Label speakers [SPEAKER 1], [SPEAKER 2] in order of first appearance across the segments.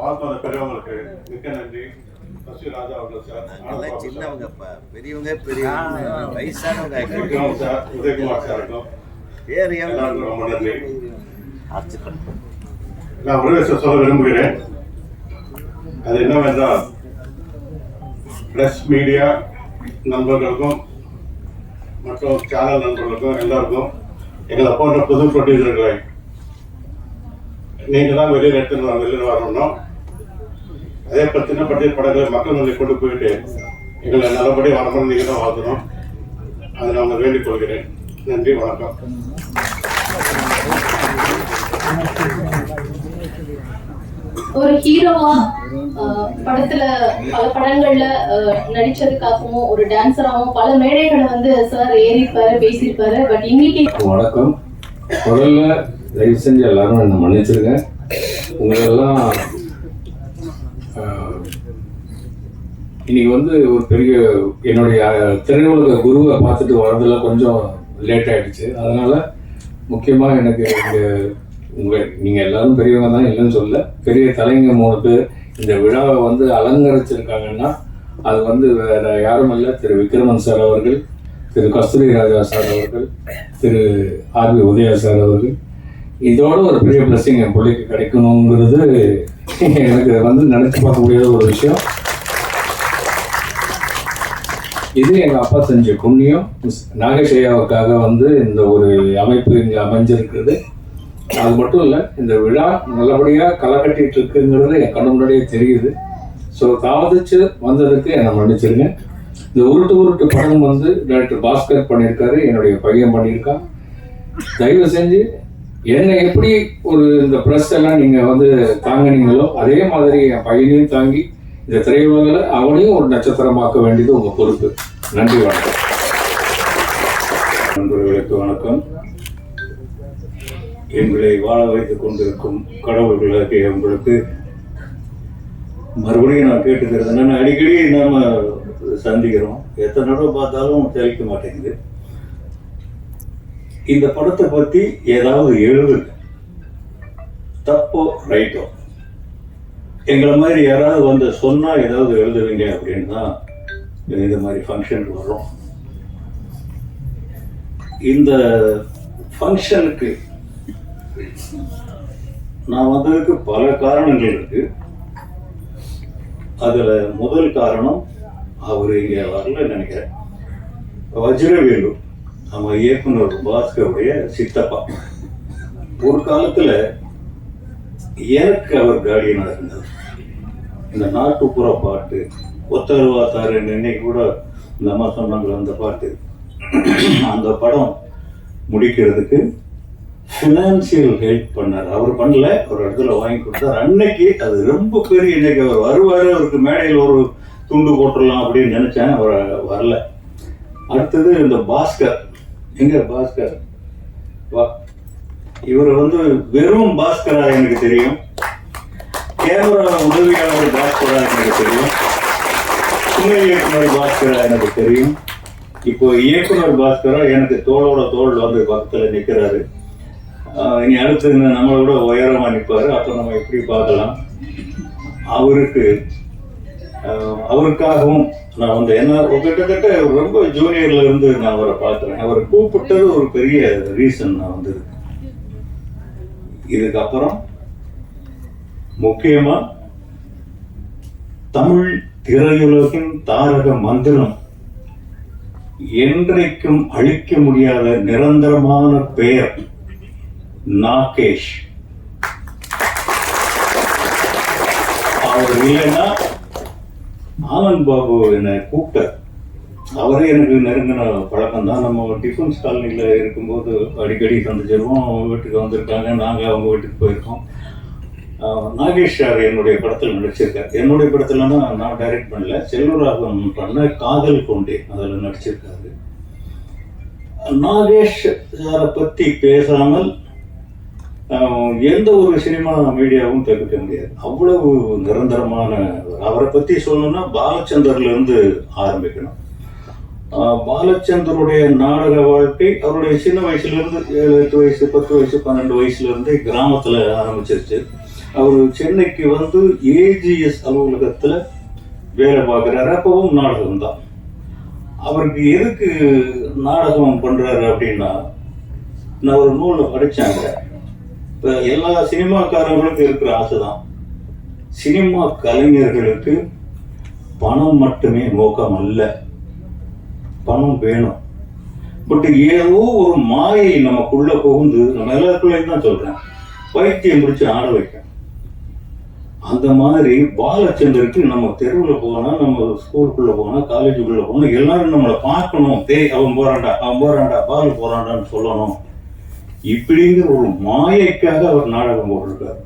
[SPEAKER 1] வாழ்த்து வந்த பெரியவங்களுக்கு மிக்க நன்றி. ராஜா அவர்கள் சார்,
[SPEAKER 2] சின்னவங்கப்பா, பெரியவங்க பெரியவங்க, வயசானவங்க
[SPEAKER 1] சார், உதயகுமார் சாருக்கும் எல்லாருக்கும் ரொம்ப நன்றி. நான் ஒரு விஷயம் சொல்ல விரும்புகிறேன். அது என்னவென்றால் பிரஸ் மீடியா நண்பர்களுக்கும் மற்றும் சேனல் நண்பர்களுக்கும் எல்லாருக்கும் எங்களை போன்ற புது ப்ரொடியூசர்களை நீங்கள் தான் வெளியில் வரணும். அதே சின்ன படங்களை மக்கள் முன்னே கொண்டு போயிட்டு எங்களை நல்லபடியாக வரணும். நீங்கள் தான் வாழ்த்தணும். அதை நான் வேண்டிக் கொள்கிறேன். நன்றி, வணக்கம்.
[SPEAKER 3] ஒரு ஹீரோவா படத்துல பல படங்கள்ல நடிச்சதுக்காகவும் ஒரு டான்சராகவும் பல மேடைகளை வந்து சார் ஏறிப்பாரு, பேசியிருப்பாரு. பட் இன்னைக்கு
[SPEAKER 4] வணக்கம். முதல்ல தயவு செஞ்சு எல்லாரும் என்ன மன்னிச்சிருங்க. உங்களெல்லாம் இன்னைக்கு வந்து ஒரு பெரிய என்னுடைய திரையுலக குருவை பார்த்துட்டு வரதுல கொஞ்சம் லேட் ஆயிடுச்சு. அதனால முக்கியமாக எனக்கு நீங்கள் எல்லாரும் பெரியவங்க தான், இல்லைன்னு சொல்ல, பெரிய தலைங்க 3 பேர் இந்த விழாவை வந்து அலங்கரிச்சிருக்காங்கன்னா அது வந்து வேற யாரும் இல்லை, திரு விக்ரமன் சார் அவர்கள், திரு கஸ்தூரி ராஜா சார் அவர்கள், திரு ஆர்வி உதயா சார் அவர்கள். இதோட ஒரு பெரிய பிளஸிங் என் பிள்ளைக்கு கிடைக்கணுங்கிறது எனக்கு வந்து நினச்சி பார்க்க முடியாத ஒரு விஷயம். இது எங்கள் அப்பா செஞ்ச புண்ணியம். நாகேஷ் ஐயாவுக்காக வந்து இந்த ஒரு அமைப்பு இங்கே அமைஞ்சிருக்கிறது. அது மட்டும் இல்லை, இந்த விழா நல்லபடியாக களை கட்டிட்டு இருக்குங்கிறது என் கண்ணு முன்னாடியே தெரியுது. ஸோ தாமதிச்சு வந்ததுக்கு என்னை மன்னிச்சிருங்க. இந்த உருட்டு படம் வந்து டாக்டர் பாஸ்கர் பண்ணியிருக்காரு, என்னுடைய பையன் பண்ணியிருக்கான். தயவு செஞ்சு என்னை எப்படி ஒரு இந்த ப்ரெஸ் எல்லாம் நீங்கள் வந்து தாங்கினீங்களோ அதே மாதிரி என் பையனையும் தாங்கி இந்த திரையுலகில் அவனையும் ஒரு நட்சத்திரமாக்க வேண்டியது உங்கள் பொறுப்பு. நன்றி, வணக்கம். நண்பர்களுக்கு வணக்கம். எங்களை வாழ வைத்துக் கொண்டிருக்கும் கடவுள்களுக்கு உங்களுக்கு மறுபடியும் நான் கேட்டுக்கிறது என்னன்னா, அடிக்கடி நாம சந்திக்கிறோம், எத்தனை தடவை பார்த்தாலும் தெளிக்க மாட்டேங்குது. இந்த படத்தை பத்தி ஏதாவது எழுதுங்க, தப்போ ரைட்டோ. எங்களை மாதிரி யாராவது வந்து சொன்னா ஏதாவது எழுதுவீங்க அப்படின்னு தான் இந்த மாதிரி ஃபங்க்ஷனுக்கு வர்றோம். இந்த ஃபங்க்ஷனுக்கு நான் வந்ததுக்கு பல காரணங்கள் இருக்கு. அதுல முதல் காரணம், அவர் இங்க வரல நினைக்கிறேன், வஜ்ரவேலு நம்ம இயக்குனர் பாஸ்கருடைய சித்தப்பா. ஒரு காலத்துல எனக்கு அவர் கார்டியனா இருந்தார். இந்த நாட்டுப்புற பாட்டு ஒத்தருவா தாரு இன்னைக்கு கூட இந்த அம்மா சொன்னாங்க, அந்த பாட்டு, அந்த படம் முடிக்கிறதுக்கு ஃபினான்சியல் ஹெல்ப் பண்ணார். அவர் பண்ணல, ஒரு இடத்துல வாங்கி கொடுத்தார். அன்னைக்கு அது ரொம்ப பெரிய, இன்னைக்கு அவர் வருவார், அவருக்கு மேடையில் ஒரு துண்டு போட்டுடலாம் அப்படின்னு நினைச்சேன், அவர் வரல. அடுத்தது இந்த பாஸ்கர், எங்க பாஸ்கர் வா, இவர் வந்து வெறும் பாஸ்கரா எனக்கு தெரியும், கேமரா உதவியாளர் பாஸ்கரா எனக்கு தெரியும், துணை இயக்குனர் பாஸ்கரா எனக்கு தெரியும். இப்போ இயக்குனர் பாஸ்கரா எனக்கு தோளோட தோல் வந்து பக்கத்துல நிற்கிறாரு. இனி அடுத்து நம்மளோட உயரமா நிற்பாரு. அப்போ நம்ம எப்படி பார்க்கலாம். அவருக்காகவும் நான் வந்து என்ன கிட்டத்தட்ட ரொம்ப ஜூனியர்ல இருந்து நான் அவரை பார்க்குறேன். அவரை கூப்பிட்டது ஒரு பெரிய ரீசன். நான் வந்து இதுக்கப்புறம் முக்கியமா தமிழ் திரையுலகின் தாரக மந்திரம், என்றைக்கும் அழிக்க முடியாத நிரந்தரமான பெயர் நாகேஷ். அவர் இல்லைன்னா ஆனந்த் பாபு என்னை கூப்பிட்டார். அவரே எனக்கு நெருங்கின பழக்கம் தான். நம்ம டிஃபென்ஸ் காலனியில் இருக்கும்போது அடிக்கடி சந்திச்சிருவோம். அவங்க வீட்டுக்கு வந்திருக்காங்க, நாங்கள் அவங்க வீட்டுக்கு போயிருக்கோம். நாகேஷ் சார் என்னுடைய படத்தில் நடிச்சிருக்கார். என்னுடைய படத்துலன்னா நான் டைரக்ட் பண்ணல, செல்வராகவன் பண்ண காதல் கொண்டே அதில் நடிச்சிருக்காரு. நாகேஷ் சாரை பற்றி பேசாமல் எந்த ஒரு சினிமா மீடியாவும் தவிர்க்க முடியாது. அவ்வளவு நிரந்தரமான, அவரை பற்றி சொல்லணும்னா பாலச்சந்தர்ல இருந்து ஆரம்பிக்கணும். பாலச்சந்தருடைய நாடக வாழ்க்கை அவருடைய சின்ன வயசுல இருந்து 7, 8 வயசு, 10 வயசு, 12 வயசுல இருந்து கிராமத்துல ஆரம்பிச்சிருச்சு. அவர் சென்னைக்கு வந்து ஏஜிஎஸ் அலுவலகத்துல வேலை பார்க்குறாரு. அப்பவும் நாடகம் தான். அவருக்கு எதுக்கு நாடகம் பண்றாரு அப்படின்னா, நான் ஒரு நூலை படிச்சாங்க. இப்போ எல்லா சினிமாக்காரங்களுக்கும் இருக்கிற ஆசை தான், சினிமா கலைஞர்களுக்கு பணம் மட்டுமே நோக்கம் அல்ல, பணம் வேணும். பட் ஏதோ ஒரு மாயை நமக்குள்ள புகுந்து, நம்ம எல்லாருக்குள்ளேயும் தான் சொல்றேன், பைத்தியம் பிடிச்சி ஆட வைக்கும். அந்த மாதிரி பாலச்சந்தருக்கு நம்ம தெருவில் போனா, நம்ம ஸ்கூலுக்குள்ள போனா, காலேஜுக்குள்ள போனா, எல்லாரும் நம்மளை பார்க்கணும். அவன் போறான்டா, அவன் போறான்டா, பாலு போறான்டான்னு சொல்லணும். இப்படிங்கிற ஒரு மாயைக்காக அவர் நாடகம் போட்டிருக்காரு.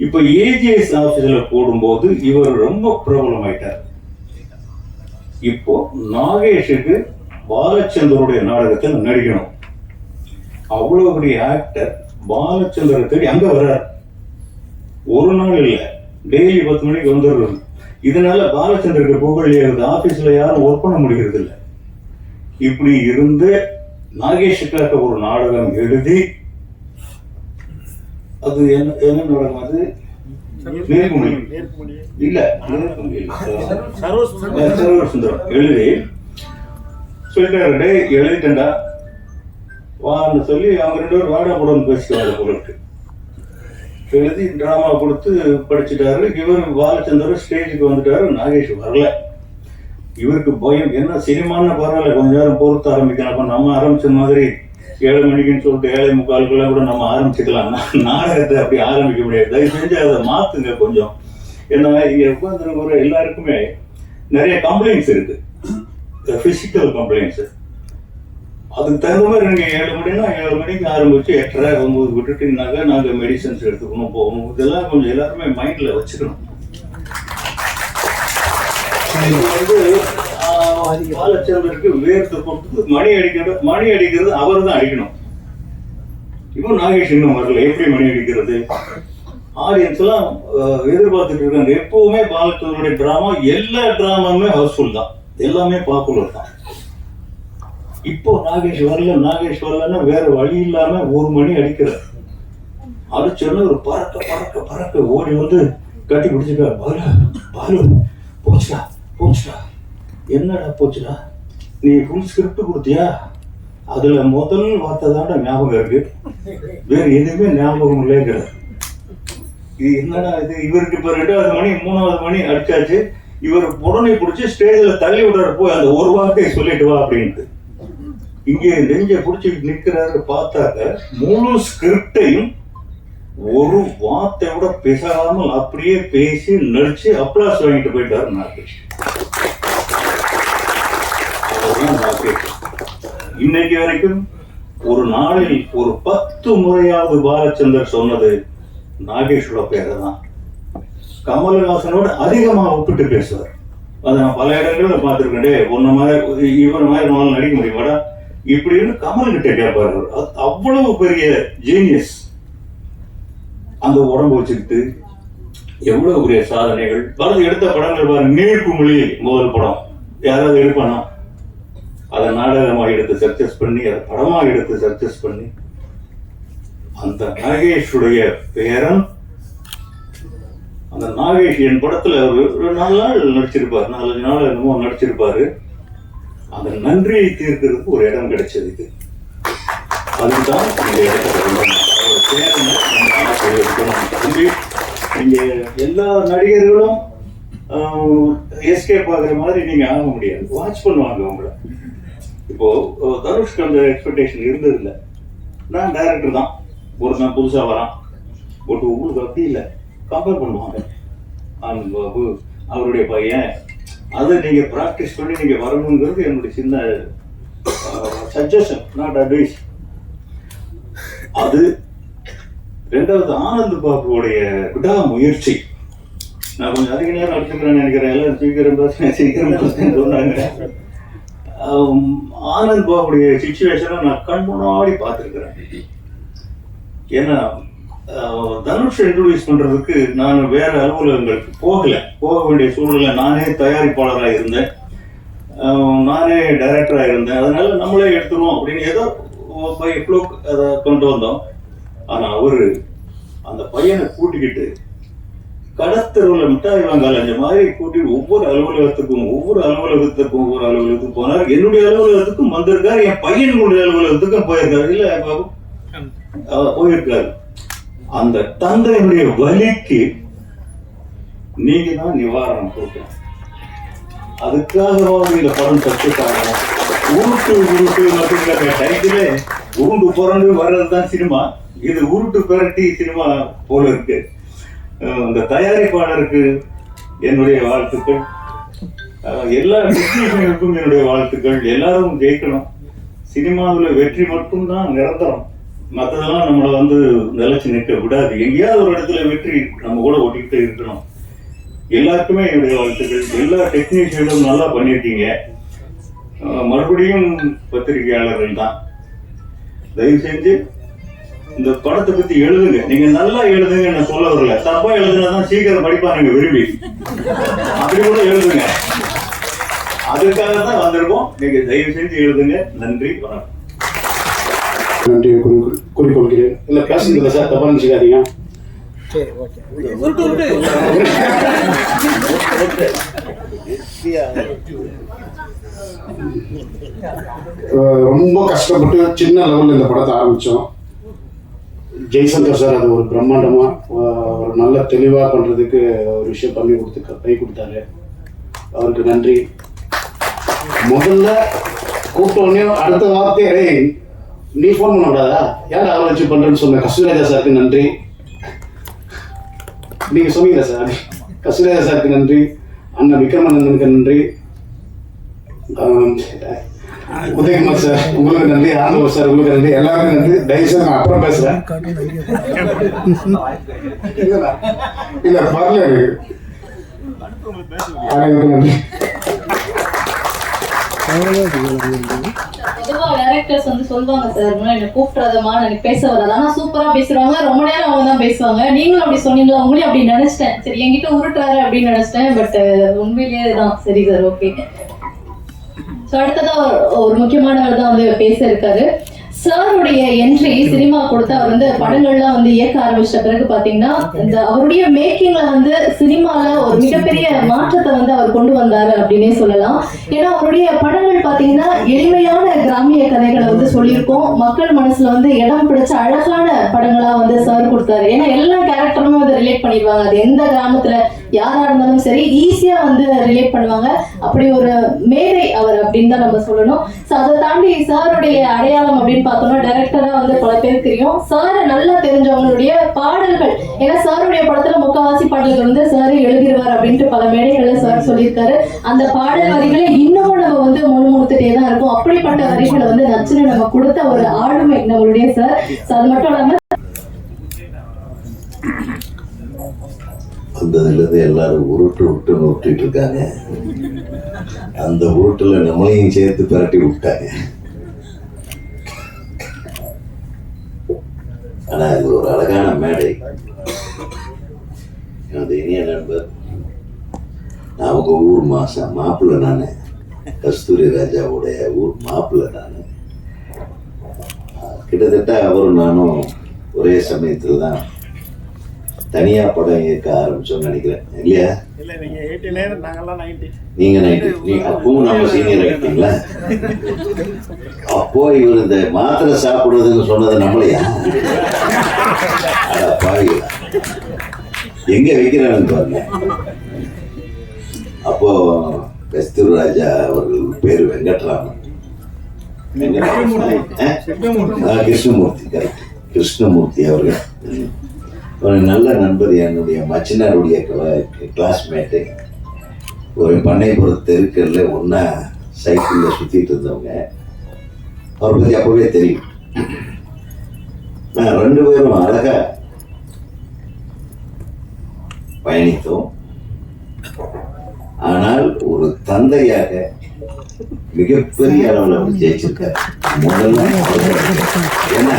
[SPEAKER 4] இப்ப ஏஜிஎஸ் ஆபீஸ்ல போடும்போது இவர் ரொம்ப பிரபலமாயிட்டார். இப்போ நாகேஷுக்கு பாலச்சந்தருடைய நாடகத்தில் நடிக்கணும். அவ்வளவு பெரிய ஆக்டர் பாலச்சந்தரை தேடி அங்க வர்றார். ஒரு நாள் இல்ல, டெய்லி 10 மணிக்கு வந்துடுறது. இதனால பாலச்சந்தருக்கு புகழ் ஏறுது. ஆபீஸ்ல யாரும் ஒர்க் பண்ண முடிகிறது இல்லை. இப்படி இருந்து நாகேஷுக்காக ஒரு நாடகம் எழுதி, அது என்ன நாடகம்? அது நேர்குமணி இல்ல, சர்வர் சுந்தரம் எழுதி சொல்லிட்டாரு, எழுதிட்டா வான்னு சொல்லி அவங்க 2 பேரும் வாடா போடன்னு பேசிக்குவாங்க பொருளுக்கு. எழுதி டிராமா கொடுத்து படிச்சுட்டாரு. இவர் பாலச்சந்தர் ஸ்டேஜுக்கு வந்துட்டாரு. நாகேஷ் வரல. இவருக்கு பயம், என்ன சினிமான்னு பரவாயில்ல, கொஞ்ச நேரம் பொறுத்து ஆரம்பிக்கலாம். அப்ப நம்ம ஆரம்பிச்ச மாதிரி 7 மணிக்குன்னு சொல்லிட்டு 7:45 கூட நம்ம ஆரம்பிச்சுக்கலாம். நாடகத்தை அப்படி ஆரம்பிக்க முடியாது. தயவு செஞ்சு அதை மாத்துங்க கொஞ்சம். ஏன்னா இங்க உட்காந்துருக்கிற எல்லாருக்குமே நிறைய கம்ப்ளைண்ட்ஸ் இருக்கு, பிசிக்கல் கம்ப்ளைண்ட்ஸ். அதுக்கு தகுந்த மாதிரி நீங்க 7 மணினா 7 மணிக்கு ஆரம்பிச்சு 8:30 9 விட்டுட்டீங்கன்னாக்கா நாங்க மெடிசன்ஸ் எடுத்துக்கணும், போகணும். இதெல்லாம் கொஞ்சம் எல்லாருமே மைண்ட்ல வச்சுக்கணும். பாலச்சந்தருக்கு வேர்த்து போட்டு மணி அடிக்கிறது அவர் தான் அடிக்கணும். இப்போ நாகேஷ் இன்னும் வரல. எப்படி மணி அடிக்கிறது? ஆடியன்ஸ் எல்லாம் எதிர்பார்த்துட்டு இருக்காங்க. எப்பவுமே பாலச்சந்தருடைய டிராமா, எல்லா டிராமாவுமே ஹவுஸ்ஃபுல் தான், எல்லாமே பாப்புலர் தான். இப்போ நாகேஷ் வரலன்னா வேற வழி இல்லாம 1 மணி அடிக்கிறார். அடிச்சோன்னு ஒரு பறக்க ஓடி வந்து கட்டி பிடிச்சிருக்காரு. பாலு போச்சுடா. என்னடா போச்சுடா? நீ ஃபுல் ஸ்கிரிப்ட் கொடுத்தியா? அதுல முதல் வார்த்தை தான்டா ஞாபகம் இருக்கு, வேற எதுவுமே ஞாபகம் இல்லைங்கிற. இது என்னடா இது? இவருக்கு இப்ப 2வது மணி 3வது மணி அடிச்சாச்சு. இவர் உடனே பிடிச்சி ஸ்டேஜ்ல தள்ளி விடுறாரு, போய் அந்த ஒரு வார்த்தையை சொல்லிட்டு வா அப்படின்ட்டு. இங்கே நெஞ்ச பிடிச்சிட்டு நிக்கிறாரு. பார்த்தாக்க முழு ஸ்கிரிப்டையும் ஒரு வார்த்தை கூட பேசாமல் அப்படியே பேசி நடிச்சு அப்ளாஸ் வாங்கிட்டு போயிட்டாரு நாகேஷ். இன்னைக்கு வரைக்கும் ஒரு நாளில் ஒரு 10 முறையாவது பாலச்சந்தர் சொன்னது நாகேஷோட பேரை தான். கமல்ஹாசனோட அதிகமா ஒப்பிட்டு பேசுவார். அதை நான் பல இடங்கள்ல பார்த்துருக்கேன். இவன் மாதிரி நம்மளால நடிக்க முடியுமாடா இப்படின்னு கமல் கிட்ட கேட்பாரு. அவ்வளவு பெரிய ஜீனியஸ். அந்த உடம்பு வச்சுக்கிட்டு எவ்வளவு பெரிய சாதனைகள். எடுத்த படங்கள் பாருங்க. நீர்க்குமிழி முதல் படம் யாராவது எடுப்பானா? அதை நாடகமாக எடுத்து சக்சஸ் பண்ணி, அதை படமாக எடுத்து சக்சஸ் பண்ணி, அந்த நாகேஷுடைய பேரன், அந்த நாகேஷ் என் படத்துல ஒரு 4 நாள் நடிச்சிருப்பாரு, 4 நாள் என்னமோ நடிச்சிருப்பாரு. அந்த நன்றியை தீர்க்கிறதுக்கு ஒரு இடம் கிடைச்சது. இது அதுதான் இந்த இடத்துல நீங்க எல்லா நடிகர்களும் எஸ்கேப் ஆகுற மாதிரி நீங்க ஆக முடியாது. வாட்ச் பண்ணுவாங்க உங்களை. இப்போ தனுஷ்க்கு அந்த எக்ஸ்பெக்டேஷன் இருந்தது இல்லை. நான் டைரக்டர் தான், ஒருத்தன் புதுசா வரான், உங்களுக்கு அப்படி இல்லை. கம்பேர் பண்ணுவாங்க. ஆனந்த் பாபு அவருடைய பையன், அதை நீங்க பிராக்டிஸ் பண்ணி நீங்க வரணுங்கிறது என்னுடைய சின்ன சஜஷன், நாட் அட்வைஸ். அது 2வது ஆனந்த் பாபுடைய விடாமுயற்சி. நான் கொஞ்சம் அதிக நேரம் எடுத்துக்கிறேன்னு நினைக்கிறேன். எல்லாம் சீக்கிரம் சொன்னாங்க. ஆனந்த் பாபுடைய சிச்சுவேஷனை நான் கண் முன்னாடி பார்த்துருக்கிறேன். ஏன்னா தனுஷ் இன்ட்ரோடியூஸ் பண்றதுக்கு நான் வேற அலுவலகங்களுக்கு போக வேண்டிய சூழ்நிலை. நானே தயாரிப்பாளராக இருந்தேன், நானே டைரக்டராக இருந்தேன். அதனால நம்மளே எடுத்துருவோம் அப்படின்னு ஏதோ அதை கொண்டு வந்தோம். ஆனா அவரு அந்த பையனை கூட்டிக்கிட்டு கடத்தருவில் மிட்டாய் வாங்கலஞ்ச மாதிரி கூட்டி ஒவ்வொரு அலுவலகத்துக்கும் போனார். என்னுடைய அலுவலகத்துக்கும் வந்திருக்காரு, என் பையனுடைய அலுவலகத்துக்கும் போயிருக்காரு. இல்ல பாபு போயிருக்காரு. அந்த தந்தையினுடைய வலிக்கு நீங்க தான் நிவாரணம் கொடுக்கணும். அதுக்காகவாவது இந்த படம் தச்சுக்காக உருட்டு அப்படிங்கிற டைட்டில உருண்டு புரண்டு வர்றதுதான் சினிமா. இது உருட்டு புரட்டி சினிமா போல இருக்கு. இந்த தயாரிப்பாளருக்கு என்னுடைய வாழ்த்துக்கள், எல்லா டெக்னீஷியனுக்கும் என்னுடைய வாழ்த்துக்கள். எல்லாரும் ஜெயிக்கணும். சினிமாவில் வெற்றி மட்டும்தான் நிரந்தரம், மற்றதெல்லாம் நம்மளை நிலைச்சு நிற்க விடாது. எங்கேயாவது ஒரு இடத்துல வெற்றி நம்ம கூட ஓட்டிக்கிட்டே இருக்கணும். எல்லாருக்குமே என்னுடைய வாழ்த்துக்கள். எல்லா டெக்னீஷியனும் நல்லா பண்ணியிருக்கீங்க. மறுபடியும் பத்திரிகையாளர்கள் தான், தயவு செஞ்சு இந்த படத்தை பத்தி எழுதுங்க. நீங்க நல்லா எழுதுங்க, நான் சொல்ல வரல. தப்பா எழுதுனாதான் சீக்கிரம் படிப்பாங்க விரும்பி. அப்படி கூட எழுதுங்க. அதுக்காக தான் வந்திருக்கோம். நீங்க தயவு செஞ்சு எழுதுங்க. நன்றி, வணக்கம்.
[SPEAKER 1] நன்றி கூறிக்கொள்கிறேன். இல்ல பேசுறதுல சார் தப்பா நினைச்சுக்காதீங்க. ரொம்ப கஷ்டப்பட்டு சின்ன லெவல்ல இந்த படத்தை ஆரம்பிச்சோம். ஜெய்சங்கர் சார் அது ஒரு பிரம்மாண்டமா ஒரு நல்ல தெளிவா பண்றதுக்கு ஒரு விஷயம் பண்ணி கை கொடுத்தாரு. அவருக்கு நன்றி. முதல்ல கூப்பிட்டோடனே அடுத்த வார்த்தையே நீ போன் பண்ண கூடாதா, யார் அவரை வச்சு பண்றேன்னு சொன்ன கஸ்தூரிராஜா சாருக்கு நன்றி. நீங்க சொன்னீங்களா சார், கஸ்தூரிராஜா சாருக்கு நன்றி, அண்ணன் விக்ரமானந்தனுக்கு நன்றி, உதயகுமார் சார் உங்களுக்கு நன்றி, ஆனந்தவர் சார் உங்களுக்கு நன்றி, எல்லாருக்கும் நன்றி. தயவுசெய்து நான் அப்புறம் பேசுறேன். இல்ல பரல நன்றி.
[SPEAKER 3] பொதுவா டைரக்டர்ஸ் சொல்லுவாங்க சார், என்ன கூப்பிடாதமா எனக்கு பேச வராது, ஆனா சூப்பரா பேசுறாங்க, ரொம்ப நேரம் அவங்க தான் பேசுவாங்க. நீங்களும் அப்படி சொன்னீங்களா? உங்களையும் அப்படி நினைச்சிட்டேன். சரி என்கிட்ட உருட்டுறாரு அப்படின்னு நினைச்சிட்டேன். பட் உண்மையிலேயே தான். சரி சார், ஓகே. ஸோ அடுத்ததா ஒரு முக்கியமானவர் தான் பேச இருக்காரு. சாருடைய என்ட்ரி சினிமா கொடுத்து அவர் படங்கள்லாம் இயக்க ஆரம்பிச்ச பிறகு பாத்தீங்கன்னா இந்த அவருடைய மேக்கிங்ல சினிமால ஒரு மிகப்பெரிய மாற்றத்தை அவர் கொண்டு வந்தாரு அப்படின்னே சொல்லலாம். ஏன்னா அவருடைய படங்கள் பாத்தீங்கன்னா எளிமையான கிராமிய கதைகளை சொல்லியிருக்கோம். மக்கள் மனசுல இடம் பிடிச்ச அழகான படங்களா சார் கொடுத்தாரு. ஏன்னா எல்லா கேரக்டருமே ரிலேட் பண்ணிடுவாங்க. அது எந்த கிராமத்துல யாரா இருந்தாலும் சரி ஈஸியா ரிலேட் பண்ணுவாங்க. அப்படி ஒரு மேதை அவர் அப்படின்னு தான் நம்ம சொல்லணும். ஸோ அதை தாண்டி சாருடைய அடையாளம் அப்படின்னு பார்த்தோம்னா டைரக்டரா பல பேருக்கு தெரியும். சாரை நல்லா தெரிஞ்சவங்களுடைய பாடல்கள், ஏன்னா சாருடைய படத்துல முக்காவாசி பாடல்கள் சார் எழுதிடுவார் அப்படின்ட்டு பல மேடைகள்ல சார் சொல்லியிருக்காரு. அந்த பாடல் வரிகளை இன்னமும் நம்ம முணுமுணுத்துட்டே தான் இருக்கும். அப்படிப்பட்ட வரிகளை நச்சுன்னு நம்ம கொடுத்த ஒரு ஆளுமை நம்மளுடைய சார். அது மட்டும் இல்லாம
[SPEAKER 2] வந்ததுலேருந்து எல்லாரும் உருட்டிட்டு இருக்காங்க. அந்த உருட்டுல நம்மளையும் சேர்த்து பிரட்டி விட்டாங்க. ஆனா இது ஒரு அழகான மேடை. எனது இனிய நண்பர், நான் உங்க ஊர் மாப்பிள்ளை நானு, கஸ்தூரி ராஜாவுடைய ஊர் மாப்பிள்ளை நானு. கிட்டத்தட்ட அவரும் நானும் ஒரே சமயத்தில் தான் தனியா படம் இயக்க ஆரம்பிச்சோம்னு நினைக்கிறேன். இல்லையா? நீங்க 90, அப்பவும் நம்ம சீனியர் ஆகிட்டீங்களா? அப்போ இவர் இந்த மாத்திரை சாப்பிடுறதுன்னு சொன்னது நம்மளையா? பாவிங்களா, எங்க வைக்கிறான்னு பாருங்க. அப்போ கஸ்தூரி ராஜா அவர்கள் பேரு வெங்கட்ராமன், கிருஷ்ணமூர்த்தி அவர்கள் ஒரு நல்ல நண்பர், என்னுடைய மச்சினாருடைய கிளாஸ்மேட்டு. ஒரு பண்ணைபுரம் தெருக்கல்ல ஒன்னா சைக்கிளில் சுற்றிட்டு இருந்தவங்க. அவரை பற்றி அப்பவே தெரியும். நான் 2 பேரும் அழகா பயணித்தோம். ஆனால் ஒரு தந்தையாக மிகப்பெரிய அளவில் அவர் ஜெயிச்சிருக்காரு. முதல்ல ஏன்னா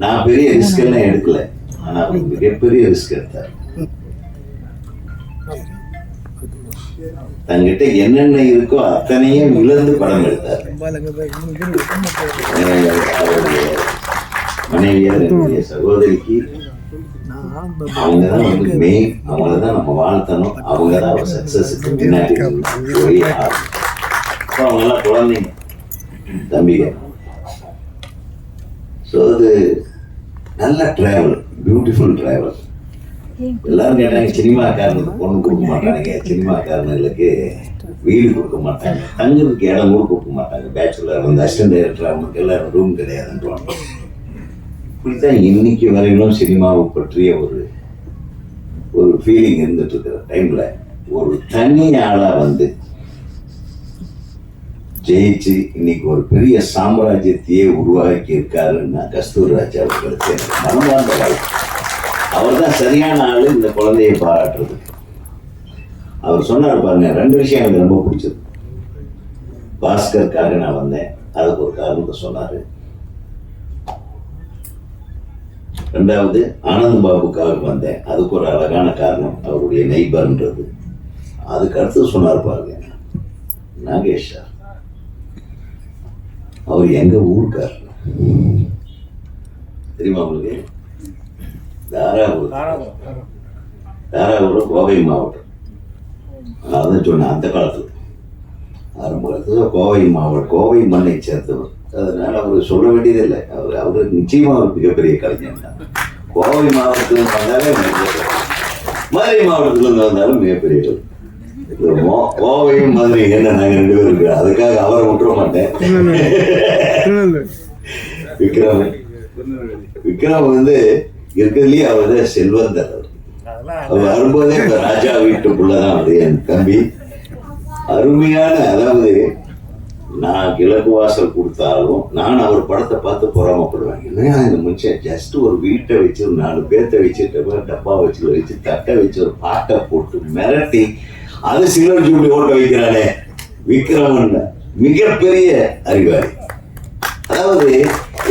[SPEAKER 2] நான் பெரிய ரிஸ்க் எல்லாம் எடுக்கல, ஆனா அவர் மிகப்பெரிய ரிஸ்க் எடுத்தார். தங்கிட்ட என்னென்ன இருக்கோ அத்தனையும் இழந்து படம் எடுத்தார். அவருடைய மனைவியார் என்னுடைய சகோதரிக்கு அவங்க தான் வந்து மெயின். அவங்கள தான் நம்ம வாழ்த்தணும். அவங்க தான் ஒரு சக்ஸஸுக்கு பின்னாடி ஒரே ஆள். அவங்கெல்லாம் குழந்தைங்க தம்பிங்க. ஸோ அது நல்ல ட்ராவல், பியூட்டிஃபுல் ட்ராவல். எல்லாரும் கேட்டாங்க சினிமாக்காரனுக்கு பொண்ணு கொடுக்க மாட்டாங்க, சினிமாக்காரனுங்களுக்கு வீடு கொடுக்க மாட்டாங்க, தங்குறதுக்கு இடம் கூட கொடுக்க மாட்டாங்க. பேச்சுலர் வந்து அசிஸ்டன்ட் டைரக்டர் அவங்களுக்கு எல்லாரும் ரூம் கிடையாதுன்றாங்க. இப்படித்தான் இன்னைக்கு வரையிலும் சினிமாவை பற்றிய ஒரு ஃபீலிங் இருந்துட்டு இருக்கிற டைம்ல ஒரு தனி ஆளா வந்து ஜெயிச்சு இன்னைக்கு ஒரு பெரிய சாம்ராஜ்யத்தையே உருவாக்கி இருக்காருன்னா கஸ்தூரி ராஜா அவர்களுக்கு மனமார்ந்த வாழ்க்கை. அவர் தான் சரியான ஆளு இந்த குழந்தையை பாராட்டுறதுக்கு. அவர் சொன்னார் பாருங்க, 2 விஷயம் எனக்கு ரொம்ப பிடிச்சது. பாஸ்கருக்காக நான் வந்தேன், அதுக்கு ஒரு காரணத்தை சொன்னாரு. 2வது ஆனந்த் பாபுக்காக வந்தேன், அதுக்கு ஒரு அழகான காரணம், அவருடைய நெய்பர்ன்றது. அதுக்கு அடுத்து சொன்னார் பாருங்க நாகேஷ் சார், அவர் எங்க ஊருக்கார் தெரியுமா உங்களுக்கு? தாராபுரம் கோவை மாவட்டம். அதான் சொன்னேன், அந்த காலத்துல ஆரம்ப காலத்துல கோவை மாவட்டம், கோவை மண்ணை சேர்ந்தவர். அதனால அவர் சொல்ல வேண்டியதில்லை. அவருக்கு நிச்சயமா ஒரு மிகப்பெரிய கலைஞர் தான். கோவை மாவட்டத்துல வந்தாலே மதுரை மாவட்டத்துல வந்தாலும் மிகப்பெரிய கோவையும் மதுரை என்ன நாங்க 2 பேரும் இருக்கு. அதுக்காக அவரை விட்டுற மாட்டேன். விக்ரம் வந்து இருக்கிறதுலயே அவர் தான் செல்வந்தர். அவர் வரும்போதே இந்த ராஜா வீட்டுக்குள்ளதான் அவர் என் தம்பி. அருமையான, அதாவது நான் கிழக்கு வாசல் கொடுத்தாலும் நான் அவர் படத்தை பார்த்து பொறாமப்படுவேன். என்னையா இந்த மனுஷன் ஜஸ்ட் ஒரு வீட்டை வச்சு ஒரு 4 பேர்த்த வச்சு டப்பா வச்சு தட்டை வச்சு ஒரு பாட்டை போட்டு மிரட்டி அது சில்வர் ஜூப்ளி ஓட்ட வைக்கிறானே விக்ரமன் மிகப்பெரிய அறிவாளி. அதாவது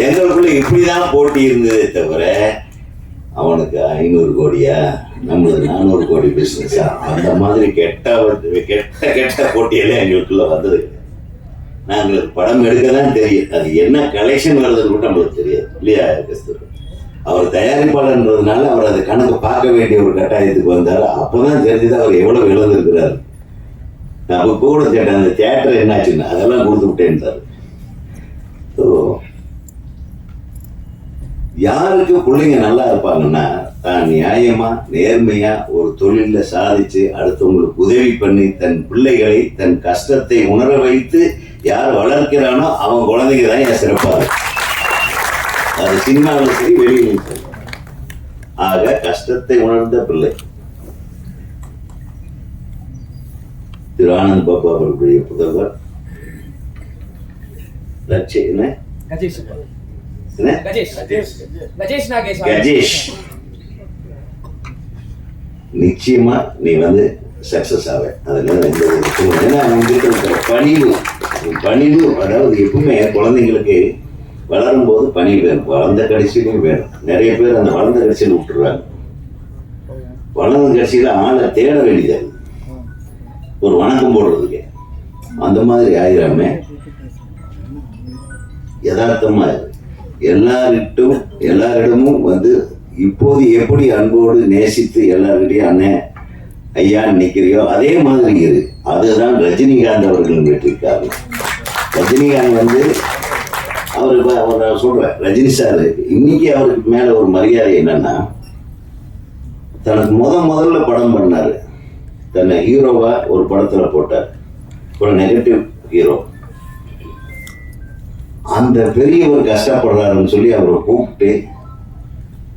[SPEAKER 2] எங்களுக்குள்ள இப்படிதான் போட்டி இருந்ததே தவிர அவனுக்கு 500 கோடியா நம்மளுக்கு 400 கோடி பிசினஸா அந்த மாதிரி கெட்ட போட்டியெல்லாம் எங்களுக்குள்ள வந்தது. நாங்களுக்கு படம் எடுக்க தான் தெரியும், அது என்ன கலெக்ஷன் வருதுன்னு கூட நம்மளுக்கு தெரியாது இல்லையா கஸ்தூரி? அவர் தயாரிப்பாளர்ன்றதுனால அவர் அதை கணக்கு பார்க்க வேண்டிய ஒரு கட்டாயத்துக்கு வந்தார். அப்போதான் தெரிஞ்சது அவர் எவ்வளவு இழந்திருக்கிறார். நான் அப்போ கூட கேட்டேன், அந்த தியேட்டர் என்னாச்சுன்னு, அதெல்லாம் கொடுத்து விட்டேன்ட்டார். ஸோ யாருக்கு பிள்ளைங்க நல்லா இருப்பாங்கன்னா தான் நியாயமா நேர்மையா ஒரு தொழில சாதிச்சு அடுத்தவங்களுக்கு உதவி பண்ணி தன் பிள்ளைகளை தன் கஷ்டத்தை உணர வைத்து யார் வளர்க்கிறானோ அவன் குழந்தைங்க தான் என் சிறப்பாக. அது சினிமாவில் சரி வெளியிலும் சரி. ஆக கஷ்டத்தை உணர்ந்த பிள்ளை திரு ஆனந்த் பாபு அவர்களுடைய புதல்வர் கஜேஷ். நிச்சயமா நீ வந்து சக்சஸ் ஆவ. அதனால பணிவு, அதாவது எப்பவுமே குழந்தைங்களுக்கு வளரும் போது பணி வேணும், வளர்ந்த கடைசியிலும் வேணும். நிறைய பேர் அந்த வளர்ந்த கடைசியில் விட்டுறாங்க. வளர்ந்த கடைசியில ஆளை தேட வேண்டியது, ஒரு வணக்கம் போடுறதுக்கு. அந்த மாதிரி ஆயிராம யதார்த்தமா எல்லாரிடமும் வந்து இப்போது எப்படி அன்போடு நேசித்து எல்லார்கிட்டையும் அண்ணன் ஐயா நிற்கிறியோ அதே மாதிரி இரு. அதுதான் ரஜினிகாந்த் அவர்கள் வெற்றிருக்காரு. ரஜினிகாந்த் வந்து அவர் சொல்றேன், ரஜினி சார் இன்னைக்கு அவருக்கு மேல ஒரு மரியாதை என்னன்னா, தனக்கு முதல்ல படம் பண்ணாரு, தன்னை ஹீரோவா ஒரு படத்துல போட்டார், ஒரு நெகட்டிவ் ஹீரோ. அந்த பெரியவர் கஷ்டப்படுறாருன்னு சொல்லி அவரை கூப்பிட்டு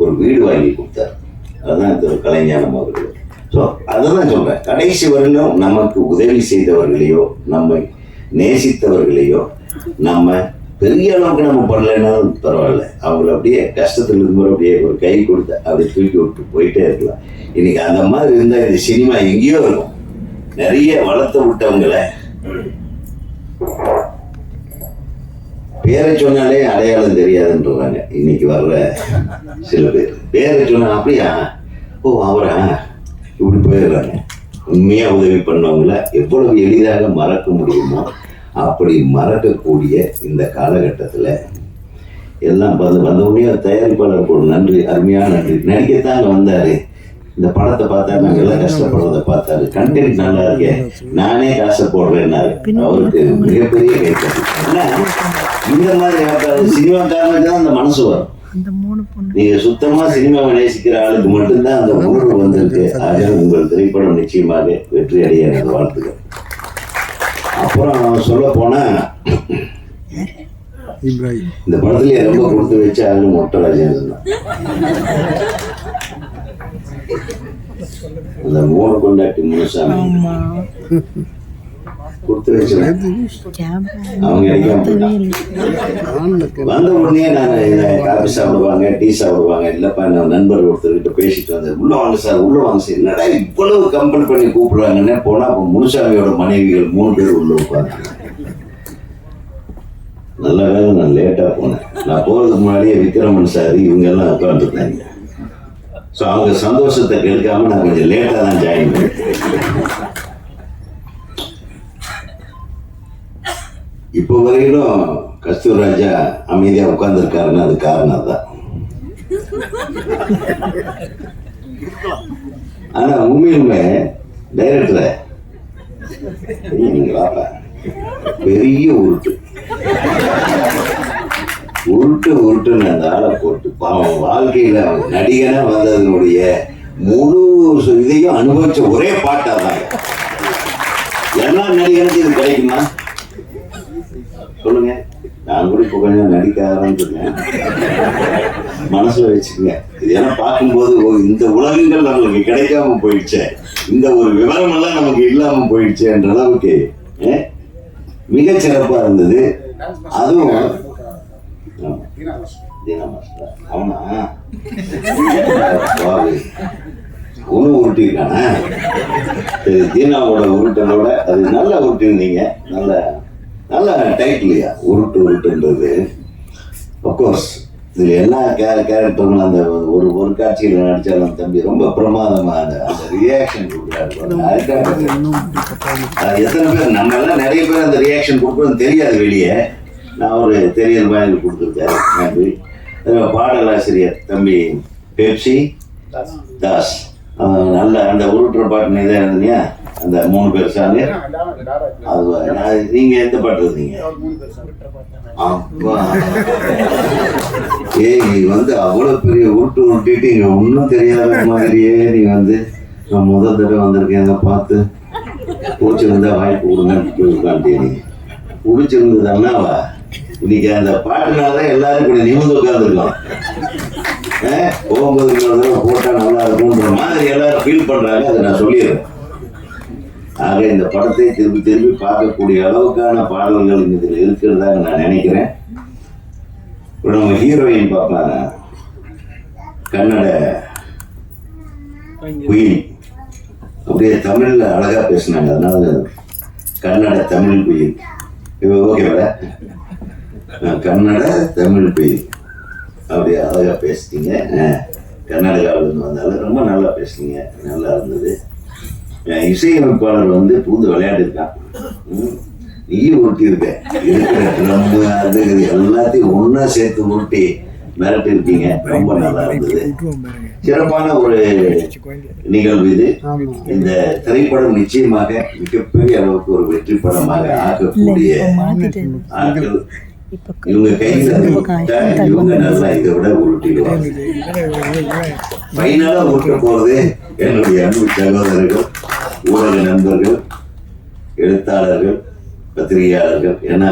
[SPEAKER 2] ஒரு வீடு வாங்கி கொடுத்தார். அதுதான் இந்த கலைஞானம் அவர்கள். ஸோ அதான் சொல்றேன், கடைசி வரையிலும் நமக்கு உதவி செய்தவர்களையோ நம்மை நேசித்தவர்களையோ நம்ம பெரிய அளவுக்கு நம்ம பண்ணலைன்னாலும் பரவாயில்ல, அவங்களை அப்படியே கஷ்டத்துல இருக்கும்போது அப்படியே ஒரு கை கொடுத்து அப்படி தூக்கி விட்டு போயிட்டே இருக்கலாம். இன்னைக்கு அந்த மாதிரி இருந்தால் இந்த சினிமா எங்கேயோ இருக்கும். நிறைய வளர்த்து விட்டவங்களை பேரை சொன்னாலே அடையாளம் தெரியாதுன்றாங்க இன்னைக்கு வர்ற சில பேர். பேரை சொன்னா அப்படியா, ஓ அவரா, இப்படி போயிடுறாங்க. உண்மையா உதவி பண்ணவங்கள எவ்வளவு எளிதாக மறக்க முடியுமோ அப்படி மறக்கக்கூடிய இந்த காலகட்டத்தில் எல்லாம் வந்த உடனே தயாரிப்பாளருக்கு ஒரு நன்றி, அருமையான நன்றி. நடிக்கத்தாங்க வந்தாரு. இந்த படத்தை பார்த்தா நாங்கள் எல்லாம் கஷ்டப்படுறதை பார்த்தாரு. கண்டென்ட் நல்லா இருக்கே, நானே காசை போடுறேன்னாரு. அவருக்கு மிகப்பெரிய கைத்தறி. ஏன்னா இந்த மாதிரி சினிமாக்காரனுக்கு தான் அந்த மனசு வரும். நீங்க சுத்தமா சினிமாவை நேசிக்கிற ஆளுக்கு மட்டும்தான் அந்த உணர்வு வந்திருக்கு. ஆக உங்கள் திரைப்படம் நிச்சயமாக வெற்றி அடைய எனக்கு வாழ்த்துக்கள். அப்புறம் சொல்ல போனா இந்த படத்துலயே ரொம்ப கொடுத்து வச்ச ஆளு மொட்டை ராஜேந்திரன் தான். அந்த 3 கொண்டாட்டி முனுசாமி கொடுத்து வச்சுருவேன். அவங்க வந்த உடனே நான் காஃபி சாப்பிடுவாங்க, டீ சாப்பிடுவாங்க. இல்லப்பா நான் நண்பர் ஒருத்தர்கிட்ட பேசிட்டு வந்தேன். உள்ள வாங்க சார், உள்ள வாங்க சார். என்னடா இவ்வளவு கம்பல் பண்ணி கூப்பிடுறாங்கன்னு போனா அப்போ முனுசாமியோட மனைவிகள் 3 பேர் உள்ள உட்காந்து. நல்ல வேலை நான் லேட்டா போனேன். நான் போறதுக்கு முன்னாடியே விக்ரமன் சார் இவங்க எல்லாம் உட்காந்துருந்தாங்க. ஸோ அவங்க சந்தோஷத்தை கெடுக்காம நான் கொஞ்சம் லேட்டா தான் ஜாயின் பண்ணேன். இப்போ வரையிலும் கஸ்தூர்ராஜா அமைதியா உட்கார்ந்துருக்காருன்னா அது காரணம் தான். ஆனா உண்மையுமே டைரக்டரை நீங்க வாப்பா, பெரிய உருட்டுன்னு அந்த ஆளை போட்டு பாவம் வாழ்க்கையில நடிகனா வந்ததனுடைய முழு இதையும் அனுபவிச்ச ஒரே பாட்டா தான். எல்லா நடிகனுக்கு இது கிடைக்குமா சொல்லுங்க? நான் கூட இப்போ கொஞ்சம் நடிக்க ஆரம்பிச்சிருக்கேன். மனசுல வச்சுக்கோங்க. இது ஏன்னா பார்க்கும்போது இந்த உலகங்கள் நம்மளுக்கு கிடைக்காம போயிடுச்சு, இந்த ஒரு விவரம் எல்லாம் நமக்கு இல்லாம போயிடுச்சு என்ற அளவுக்கு மிக சிறப்பா இருந்தது. அதுவும் அவனா ஒன்னும் உருட்டிருக்கானா? தீனாவோட உருட்டனோட அது நல்லா உருட்டிருந்தீங்க. நல்ல டைட்டில்லையா உருட்டுன்றது. அப்கோர்ஸ் இதுல எல்லா கேரக்டரும் அந்த ஒரு காட்சியில் நடிச்சாலும் தம்பி ரொம்ப பிரமாதமா அந்த ரியாக்ஷன் கொடுக்குறாரு. எத்தனை பேர் நம்ம எல்லாம் நிறைய பேர் அந்த ரியாக்ஷன் கொடுக்குறோம் தெரியாது வெளியே. நான் ஒரு தெரியல் மாதிரி கொடுத்துருக்காரு. நன்றி. பாடலாசிரியர் தம்பி பெப்சி தாஸ் நல்ல அந்த உருட்டுற பாட்டு இதாக இருந்தீங்க. அந்த 3 பேர் சாமி அது நீங்க எந்த பாட்டு இருந்தீங்க? அப்பா நீ அவ்வளவு பெரிய உருட்டிட்டு இங்க ஒன்றும் தெரியாத மாதிரியே நீ நான் முதல் தடவை வந்திருக்கேன் பார்த்து பிடிச்சிருந்தா வாய்ப்பு கொடுங்கன்னு உட்காந்துட்டே. நீ பிடிச்சிருந்ததுன்னாவா இன்னைக்கு அந்த பாட்டுனாலதான் எல்லாரும் கூட நிமிர்ந்து உட்காந்துருக்கோம். போகும்போது போட்டா நல்லா இருக்கும்ன்ற மாதிரி எல்லாரும் ஃபீல் பண்றாங்க. அதை நான் சொல்லிடுறேன். ஆக இந்த படத்தை திருப்பி பார்க்கக்கூடிய அளவுக்கான பாடல்கள் இதில் இருக்கிறதா நான் நினைக்கிறேன். இப்போ நம்ம ஹீரோயின் பார்ப்பாங்க, கன்னட குயில், அப்படியே தமிழ்ல அழகா பேசினாங்க. அதனால கன்னட தமிழ் குயில். இப்போ ஓகேவா? கன்னட தமிழ் குயில் அப்படியே அழகா பேசிட்டீங்க. கர்நாடகாவிலிருந்து வந்தாலும் ரொம்ப நல்லா பேசுனீங்க, நல்லா இருந்தது. இசையமைப்பாளர் பூந்து விளையாடிருக்கான். நீயும் உருட்டி இருக்க நம்ம அது எல்லாத்தையும் ஒன்னா சேர்த்து உருட்டி மிரட்டி இருக்கீங்க. ரொம்ப நல்லா இருந்தது. சிறப்பான ஒரு நிகழ்வு இது. இந்த திரைப்படம் நிச்சயமாக மிகப்பெரிய அளவுக்கு ஒரு வெற்றி படமாக ஆக்கக்கூடிய ஆட்கள் இவங்க கையில இவங்க நல்லா இதை விட உருட்டிடுவாங்க. ஃபைனலா உருட்ட போறது என்னுடைய அன்பு சகோதரர்கள், ஊடக நண்பர்கள், எழுத்தாளர்கள், பத்திரிகையாளர்கள். ஏன்னா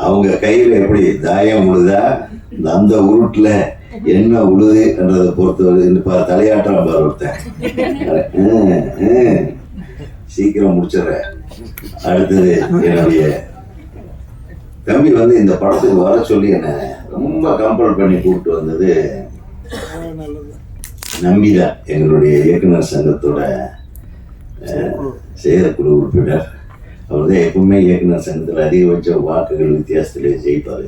[SPEAKER 2] அவங்க கையில எப்படி தாயம் உழுதா அந்த உருட்டுல என்ன உழுது என்றதை பொறுத்தவரை தலையாற்றம் பாரு ஒருத்தன். சீக்கிரம் முடிச்சிடுற. அடுத்தது என்னுடைய தம்பி இந்த படத்துக்கு வர சொல்லி என்ன ரொம்ப கம்பல் பண்ணி கூப்பிட்டு வந்தது நம்பிதான், எங்களுடைய இயக்குனர் சங்கத்தோட செயற்குழு உறுப்பினர். அவர் தான் எப்பவுமே இயக்குனர் சங்கத்தில் அதிகபட்ச வாக்குகள் வித்தியாசத்திலே ஜெயிப்பார்.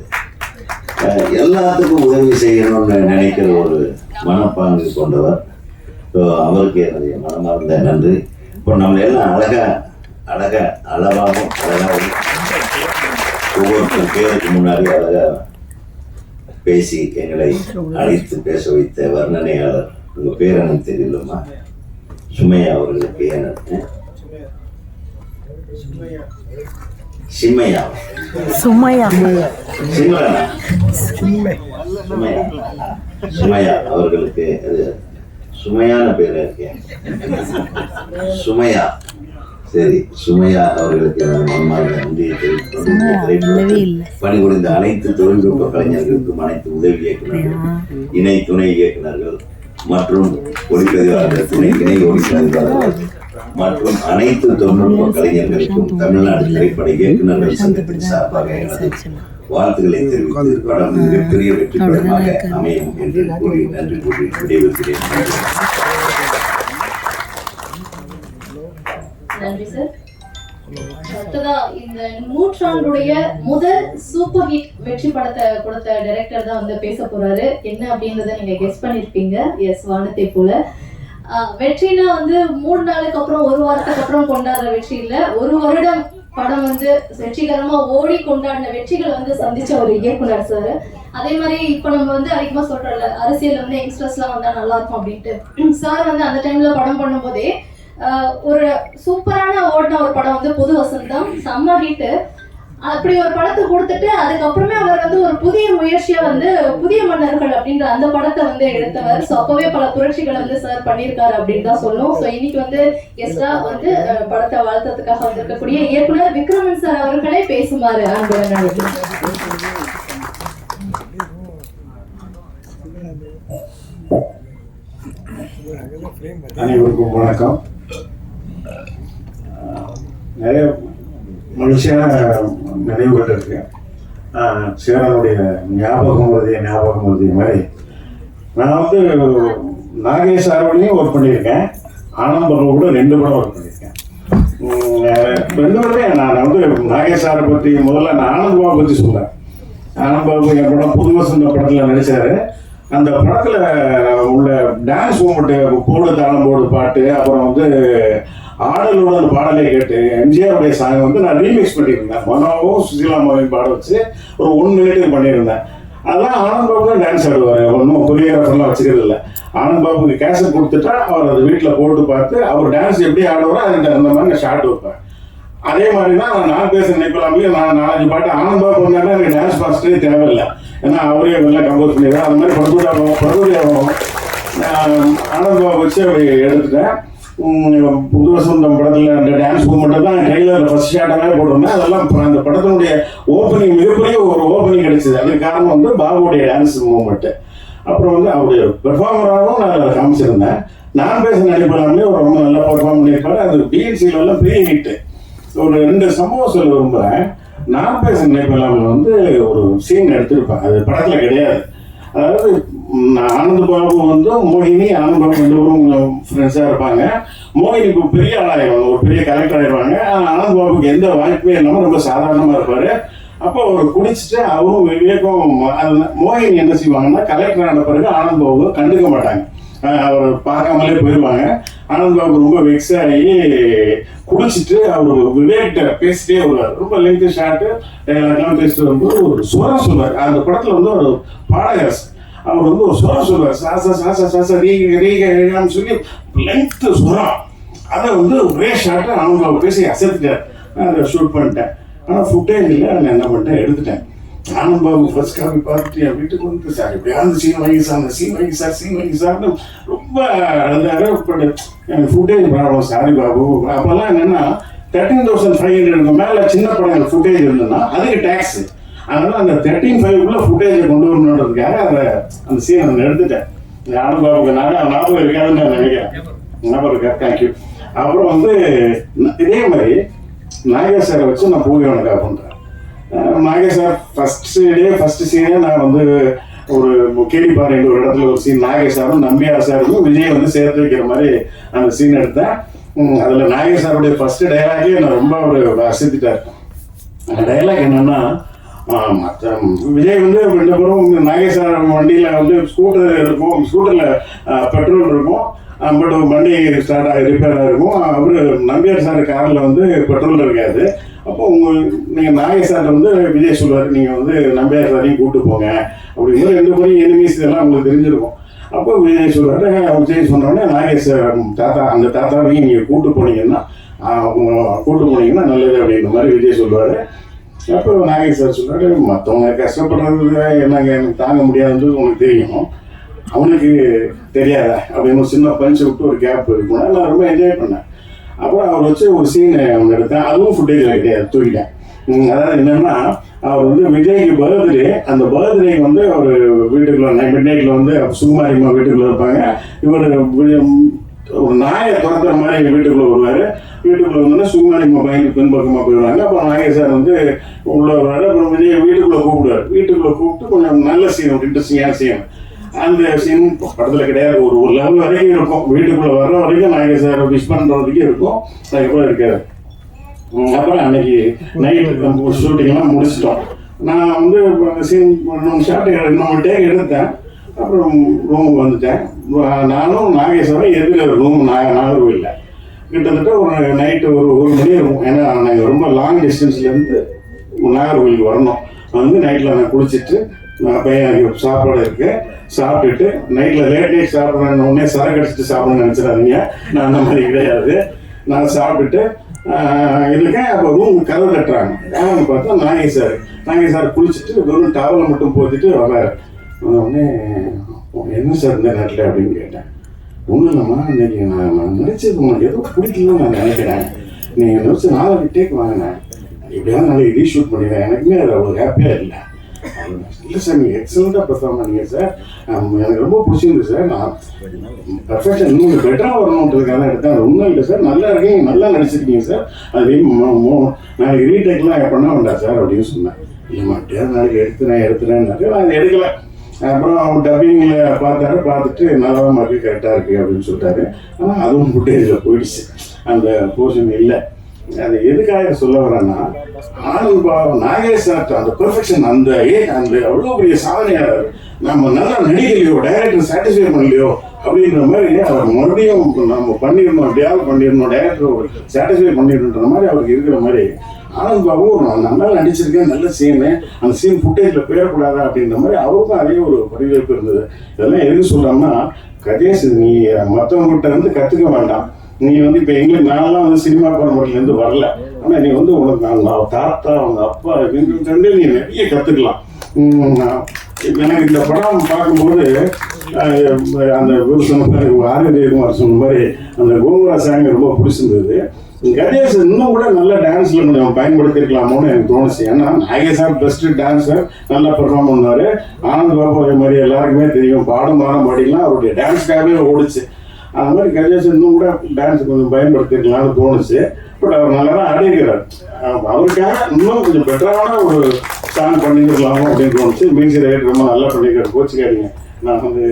[SPEAKER 2] எல்லாத்துக்கும் உதவி செய்யணும்னு நினைக்கிற ஒரு மனப்பாங்கு கொண்டவர். ஸோ அவருக்கு என்னுடைய மனமார்ந்த நன்றி. இப்போ நம்ம எல்லாம் அளவாகவும் அழகாகவும் ஒவ்வொருத்தர் பேருக்கு முன்னாடி அழகா பேசி எங்களை அழைத்து பேச வைத்த வர்ணனையாளர், உங்க பேர் எனக்கு தெரியலம்மா, சுமையா அவர்களுக்கு சிம்மையா சுமையா அவர்களுக்கு சுமையான பேர் இருக்கேன், சுமையா. சரி, சுமையா அவர்களுக்கு பணிபுரிந்த அனைத்து தொழில்நுட்ப கலைஞர்களுக்கும், அனைத்து உதவி இயக்குநர்கள், இணை துணை இயக்குநர்கள் மற்றும் ஒளிப்பதிவாளர்கள், துணை இணை ஒளிப்பதிவாளர்கள் மற்றும் அனைத்து தொழில்நுட்ப கலைஞர்களுக்கும் தமிழ்நாடு திரைப்பட இயக்குநர்கள் சங்கத்தின் சார்பாக எனது வாழ்த்துக்களை தெரிவித்து படம் மிகப்பெரிய வெற்றி படமாக அமையும் என்று கூறி நன்றி கூறி விடைபெறுகிறேன்.
[SPEAKER 3] நன்றி சார். அடுத்ததா இந்த நூற்றாண்டுடைய முதல் சூப்பர் ஹிட் வெற்றி படத்தை கொடுத்த டைரக்டர் தான் வந்து பேச போறாரு. என்ன அப்படின்றத நீங்க கெஸ் பண்ணிருப்பீங்க. எஸ், வானத்தை போல. வெற்றினா வந்து 3 நாளுக்கு அப்புறம் 1 வாரத்துக்கு அப்புறம் கொண்டாடுற வெற்றி இல்ல, 1 வருடம் படம் வந்து வெற்றிகரமா ஓடி கொண்டாடின வெற்றிகள் வந்து சந்திச்ச ஒரு இயக்குனர் சார். அதே மாதிரி இப்ப நம்ம வந்து அதிகமா சொல்றோம்ல, அரசியல் வந்து யங்ஸ்டர்ஸ் எல்லாம் வந்தா நல்லா இருக்கும் அப்படின்ட்டு. சார் வந்து அந்த டைம்ல படம் பண்ணும் போதே ஒரு சூப்பரான ஓடின ஒரு படம் வந்து புது வசந்தம், செம்ம ஹிட். அப்படி ஒரு படத்தை கொடுத்துட்டு அதுக்கப்புறமே அவர் வந்து ஒரு புதிய முயற்சியா வந்து புதிய மன்னர்கள் அப்படின்ற அந்த படத்தை வந்து எடுத்தவர். ஸோ அப்பவே பல புரட்சிகளை வந்து சார் பண்ணியிருக்காரு அப்படின்னு தான் சொல்லணும். ஸோ இன்னைக்கு வந்து கெஸ்டா வந்து படத்தை வாழ்த்ததுக்காக வந்திருக்கக்கூடிய இயக்குனர் விக்ரமன் சார் அவர்களே பேசுமாறு அன்புடன் நினைக்கிறேன்.
[SPEAKER 5] அனைவருக்கும் வணக்கம். நிறைய மகிழ்ச்சியான நினைவுகள் இருக்கு. சேரனுடைய ஞாபகம் வருது மாதிரி நான் வந்து நாகேஷ் சாரோடையும் ஒர்க் பண்ணியிருக்கேன், ஆனந்தபர்ல கூட 2 படம் ஒர்க் பண்ணியிருக்கேன். 2 படமே நான் வந்து நாகேஷ் சாரை பற்றி முதல்ல நான் ஆனந்த்பாபு பற்றி சொல்றேன். ஆனந்த்பாபு என் படம் புது வசந்த படத்தில் நடிச்சாரு. அந்த படத்தில் உள்ள டான்ஸ் மூமெண்ட்டு, போடு தாளம் போடு பாட்டு, அப்புறம் வந்து ஆடலோட அந்த பாடலை கேட்டு எம்ஜிஆருடைய சாங் வந்து நான் ரீமிக்ஸ் பண்ணியிருந்தேன். மனோவும் சுசீலாமாவையும் பாட வச்சு ஒரு 1 மினிட்டுக்கு பண்ணியிருந்தேன். அதெல்லாம் ஆனந்த்பாபு தான் டான்ஸ் ஆடுவார், ஒன்றும் கொரியோகிராஃபர்லாம் வச்சுக்கிறது இல்லை. ஆனந்த்பாபுக்கு கேசட் கொடுத்துட்டா அவர் அது வீட்டில் போட்டு பார்த்து அவர் டான்ஸ் எப்படி ஆடுவாரோ அதுக்கு அந்த மாதிரி நான் ஷார்ட் வைப்பேன். அதே மாதிரி தான் நான் பேச நினைப்பலாமே, நான் 4-5 பாட்டு ஆனந்த்பாபு வந்தாலும் எனக்கு டான்ஸ் மாஸ்டரே தேவையில்லை, ஏன்னா அவரே எல்லாம் கம்போஸ் பண்ணிடுறேன். அது மாதிரி படுகொடையாகும் ஆனந்த்பாபு வச்சு அப்படி எடுத்துட்டேன். புது வசந்தம் படத்தில் அந்த டான்ஸ் மூமெண்ட்டை தான் ட்ரெய்லரில் ஃபர்ஸ்ட் ஷாட்டாகவே போட்டிருந்தேன். அதெல்லாம் அந்த படத்தினுடைய ஓப்பனிங் மிகப்பெரிய ஒரு ஓப்பனிங் கிடைச்சிது. அதுக்கு காரணம் வந்து பாபுடைய டான்ஸ் மூமெண்ட்டு. அப்புறம் வந்து அவருடைய பெர்ஃபார்மராகவும் நான் அதில் காமிச்சிருந்தேன். நான் பேச நடிப்பாலே ஒரு ரொம்ப நல்லா பெர்ஃபார்ம் பண்ணியிருப்பாரு. அது பிஎன்சியில் எல்லாம் பெரிய ஹிட்டு. ஒரு 2 சம்பவம் சொல்ல விரும்புகிறேன். நான் பேச நினைப்பெல்லாம் வந்து ஒரு சீன் எடுத்திருப்பேன், அது படத்தில் கிடையாது. அதாவது ஆனந்த்பாபு வந்து மோகினி, ஆனந்த்பாபு 2 பேரும் ஃப்ரெண்ட்ஸாக இருப்பாங்க. மோகினி இப்போ பெரிய ஆளாயிடுவாங்க, ஒரு பெரிய கலெக்டர் ஆயிடுவாங்க. ஆனந்த்பாபுக்கு எந்த வாய்ப்புமே இல்லாமல் ரொம்ப சாதாரணமாக இருப்பார். அப்போ அவர் குடிச்சிட்டு அவரும் விவேகம் மோகினி என்ன செய்வாங்கன்னா, கலெக்டர் ஆன பிறகு ஆனந்த்பாபு கண்டுக்க மாட்டாங்க, அவர் பார்க்காமலே போயிடுவாங்க. ஆனந்த்பாபு ரொம்ப வெக்ஸ் ஆகி குடிச்சிட்டு அவர் விவேக்கிட்ட பேசிட்டே வருவார். ரொம்ப லெங்க் ஷார்ட்டு டைலாக்லாம் பேசிட்டு வரும்போது ஒரு சுரம் சொல்வார். அந்த படத்தில் வந்து ஒரு பாடகர் அவர் வந்து ஒரு சுரம் சொல்வார், சாசா சாசா சாசா ரீகான்னு சொல்லி லெங்க் சுரம். அதை வந்து ஒரே ஷார்ட்டை ஆனந்த்பாபு பேசி அசைத்துட்டார். நான் அதை ஷூட் பண்ணிட்டேன். ஆனால் ஃபுட்டேஜ் இல்லை, நான் என்ன பண்ணிட்டேன், எடுத்துட்டேன். ஆனந்த்பாபு ஃபர்ஸ்ட் காப்பி பார்த்துட்டு என் வீட்டுக்கு வந்து, சார் எப்படியாவது சீன் வாங்கி சார், அந்த சீன் வாங்கி சார்னு ரொம்ப அழுதாரு. எனக்கு ஃபுட்டேஜ் ப்ராப்ளம், சாரி பாபு. அப்போல்லாம் என்னென்னா 13,500 மேலே சின்ன படங்கள் ஃபுட்டேஜ் இருந்ததுன்னா அதுக்கு டேக்ஸு. அதனால அந்த 13,500 ஃபுட்டேஜை கொண்டு வரணுன்றதுக்காக அந்த சீனை நான் எடுத்துட்டேன். ஆனந்த்பாபுக்கு ஞாபகம் இருக்காதுன்னு நான் நினைக்கிறேன். ஞாபகம் இருக்கா? தேங்க்யூ. அப்புறம் வந்து இதே மாதிரி நாகேஷ் சாரை வச்சு நான் பூஜை பண்ணுறேன். நாகேஷ் சார் ஃபர்ஸ்ட் சீனே நான் வந்து ஒரு கேள்விப்பாறைன்ற ஒரு இடத்துல ஒரு சீன் நாகேஷ் சாரும் நம்பியார் சாருக்கும் விஜய் வந்து சேர்த்து வைக்கிற மாதிரி அந்த சீன் எடுத்தேன். அதில் நாகேஷ் சாருடைய ஃபர்ஸ்ட் டைலாகே நான் ரொம்ப ஒரு ரசித்துட்டார். அந்த டைலாக் என்னன்னா, விஜய் வந்து 2 பேரும் நாகேஷ் சார் வண்டியில் வந்து ஸ்கூட்டர் இருக்கும், ஸ்கூட்டரில் பெட்ரோல் இருக்கும், பட் வண்டி ஸ்டார்ட் ஆகி ரிப்பேர் ஆகிருக்கும். அவர் நம்பியார் சார் காரில் வந்து பெட்ரோல் இருக்காது. அப்போ நீங்கள் நாகேசார்ட்ட வந்து விஜய் சொல்லுவார், நீங்கள் வந்து நம்பியார் சாரையும் கூப்பிட்டு போங்க அப்படிங்கிற 2 பேரும் எனிமீஸ் இதெல்லாம் உங்களுக்கு தெரிஞ்சிருக்கும். அப்போ விஜய் சொல்லுவார், விஜய் சொன்னோடனே நாகேசார் தாத்தா அந்த தாத்தாவையும் நீங்கள் கூப்பிட்டு போனீங்கன்னா நல்லது அப்படின்ற மாதிரி விஜய் சொல்லுவார். அப்போ நாகேஸ்வர் சொல்றாரு, மற்றவங்க கஷ்டப்படுறது என்னங்க எனக்கு தாங்க முடியாதுன்றது உனக்கு தெரியும், அவனுக்கு தெரியாத அப்படின்னு ஒரு சின்ன பஞ்சு விட்டு ஒரு கேப் இருக்கும். நான் ரொம்ப என்ஜாய் பண்ணேன். அப்புறம் அவர் வச்சு ஒரு சீன் ஒன்று எடுத்தேன், அதுவும் ஃபுட்டேஜில் கிடையாது, தூக்கிட்டேன். அதாவது என்னன்னா, அவர் வந்து விஜய்க்கு பர்த்டே, அந்த பர்த்டேக்கு வந்து அவர் வீட்டுக்குள்ள மிட் நைட்டில் வந்து சுகுமாரிமா வீட்டுக்குள்ளே இருப்பாங்க. இவர் ஒரு நாயை துரத்துற மாதிரி எங்கள் வீட்டுக்குள்ளே வருவார். வீட்டுக்குள்ளே வந்தோன்னா சுகுமாரிமா பையனுக்கு பின்பக்கமாக போயிடுவாங்க. அப்புறம் நாகேசார் வந்து உள்ள வருவார். அப்புறம் விஜய் வீட்டுக்குள்ளே கூப்பிடுவார். வீட்டுக்குள்ளே கூப்பிட்டு கொஞ்சம் நல்ல சீன், ஒரு இன்ட்ரெஸ்டிங்கான சீன். அந்த சீன் படத்தில் கிடையாது, ஒரு லெவல் வரைக்கும் இருக்கும். வீட்டுக்குள்ளே வர்ற வரைக்கும் நாகேசார் விஷ் பண்ணுற வரைக்கும் இருக்கும், அதுக்கப்புறம் இருக்காது. அப்புறம் அன்னைக்கு நைட்டு ஷூட்டிங்லாம் முடிச்சிட்டோம். நான் வந்து சீன் 2 டேக் எடுத்தேன். அப்புறம் ரூமுக்கு வந்துட்டேன். நானும் நாகேஸ்வரம் எதில் ரூம் நாகர்கோவிலில் கிட்டத்தட்ட ஒரு நைட்டு ஒரு 1 மணி இருக்கும். ஏன்னா நாங்கள் ரொம்ப லாங் டிஸ்டன்ஸ்லேருந்து நாகர்கோவிலுக்கு வரணும். வந்து நைட்டில் நான் குளிச்சுட்டு பையன் சாப்பாடு இருக்கு சாப்பிட்டுட்டு நைட்டில் லேட் நைட் சாப்பிட்றேன், உடனே சரக்கு அடிச்சுட்டு சாப்பிடணும்னு நினச்சிடாதீங்க, நான் அந்த மாதிரி கிடையாது. நான் சாப்பிட்டுட்டு இருக்கேன். அப்போ ரூம் கதவு கட்டுறாங்க. யாருன்னு பார்த்தா நாகேசார் குளிச்சுட்டு வெறும் டவலை மட்டும் போட்டுட்டு வர்றாரு. உடனே என்ன சார் இந்த நேரத்தில் அப்படின்னு கேட்டேன். ஒன்றும் இல்லைம்மா, இன்னைக்கு நான் நினச்சது உங்களுக்கு ஏதோ பிடிக்கலன்னு நான் நினைக்கிறேன், நீங்கள் நினச்சி 4 டேக் வாங்கினேன், எப்படியாவது நாளைக்கு ரீஷூட் பண்ணிடுறேன், எனக்குமே அது அவ்வளோ ஹாப்பியாக இல்லை. இல்லை சார், நீங்கள் எக்ஸலண்ட்டாக பெர்ஃபார்ம் பண்ணீங்க சார், எனக்கு ரொம்ப பிடிச்சிருந்து சார், நான் பர்ஃபெக்ஷன் இன்னும் பெட்டராக வரணுன்றதுக்காக எடுத்தேன். அது ஒன்றும் இல்லை சார், நல்லா இருக்கீங்க, நல்லா நடிச்சிருக்கீங்க சார், அது நாளைக்கு ரீடேக்லாம் பண்ண வேண்டாம் சார் அப்படின்னு சொன்னேன். இல்லைம்மா, எப்படியாவது நாளைக்கு எடுத்துறேன்னாரு. நான் எடுக்கலை. அப்புறம் அவர் டப்பிங்கில் பார்த்துட்டு நல்லா மாற்றி கரெக்டாக இருக்குது அப்படின்னு சொல்லிட்டாரு. ஆனால் அதுவும் ஃபுட்டேஜில் போயிடுச்சு, அந்த போர்ஷன் இல்லை. அது எதுக்காக சொல்ல வரேன்னா, ஆனந்த் பாபு நாகேஷ் அந்த பெர்ஃபெக்ஷன், அந்த அவ்வளோ பெரிய சாதனையாளர், நம்ம நல்லா நடிகலையோ டைரக்டர் சாட்டிஸ்ஃபை பண்ணலையோ அப்படின்ற மாதிரி அவர் மறுபடியும் நம்ம பண்ணிடணும், எப்படியாவது பண்ணிடணும், டைரக்டர் சாட்டிஸ்ஃபை பண்ணிடணுன்ற மாதிரி அவருக்கு இருக்கிற மாதிரி ஆனந்த் பாபு நல்லா நடிச்சிருக்கேன், நல்ல சீனு, அந்த சீன் ஃபுட்டேஜில் போயிடக்கூடாதா அப்படின்ற மாதிரி அவருக்கும் அதே ஒரு பரிவேற்பு இருந்தது. இதெல்லாம் எதுக்கு சொல்கிறோம்னா, கதேஷ் நீ மற்றவங்ககிட்ட வந்து கற்றுக்க வேண்டாம். நீ வந்து இப்போ எங்களுக்கு நான்லாம் வந்து சினிமா பரம்பரையிலேருந்து வரல, ஆனால் நீ வந்து உனக்கு அவங்க தாத்தா அவங்க அப்பா இவங்கள்ட்ட நீ நிறைய கற்றுக்கலாம். எனக்கு இந்த படம் பார்க்கும்போது அந்த ஆரோக்கியகுமார் சொன்ன மாதிரி அந்த கோங்குரா சாங் ரொம்ப பிடிச்சிருந்தது. கணேஷ் இன்னும் கூட நல்ல டான்ஸில் கொஞ்சம் பயன்படுத்திருக்கலாமோன்னு எனக்கு தோணுச்சு. ஏன்னா நாகேஷ் பெஸ்ட் டான்ஸர், நல்லா பெர்ஃபார்ம் பண்ணார். ஆனந்த் பாபு அதே மாதிரி எல்லாருக்குமே தெரியும், பாடம் பாடிலாம் அவருடைய டான்ஸ்க்காகவே ஓடிச்சு. அது மாதிரி கணேஷ் இன்னும் கூட டான்ஸ் கொஞ்சம் பயன்படுத்திருக்கலாம்னு தோணுச்சு. பட் அவர் நல்லா தான் ஆடிக்கிறார். அவருக்காக இன்னும் கொஞ்சம் பெட்டரான ஒரு சாங் பண்ணிருக்கலாமோ அப்படின்னு தோணுச்சு. மியூசிக் ரைட்டர் ரொம்ப நல்லா பண்ணியிருக்காரு, கோச்சிக்காதீங்க. நான் வந்து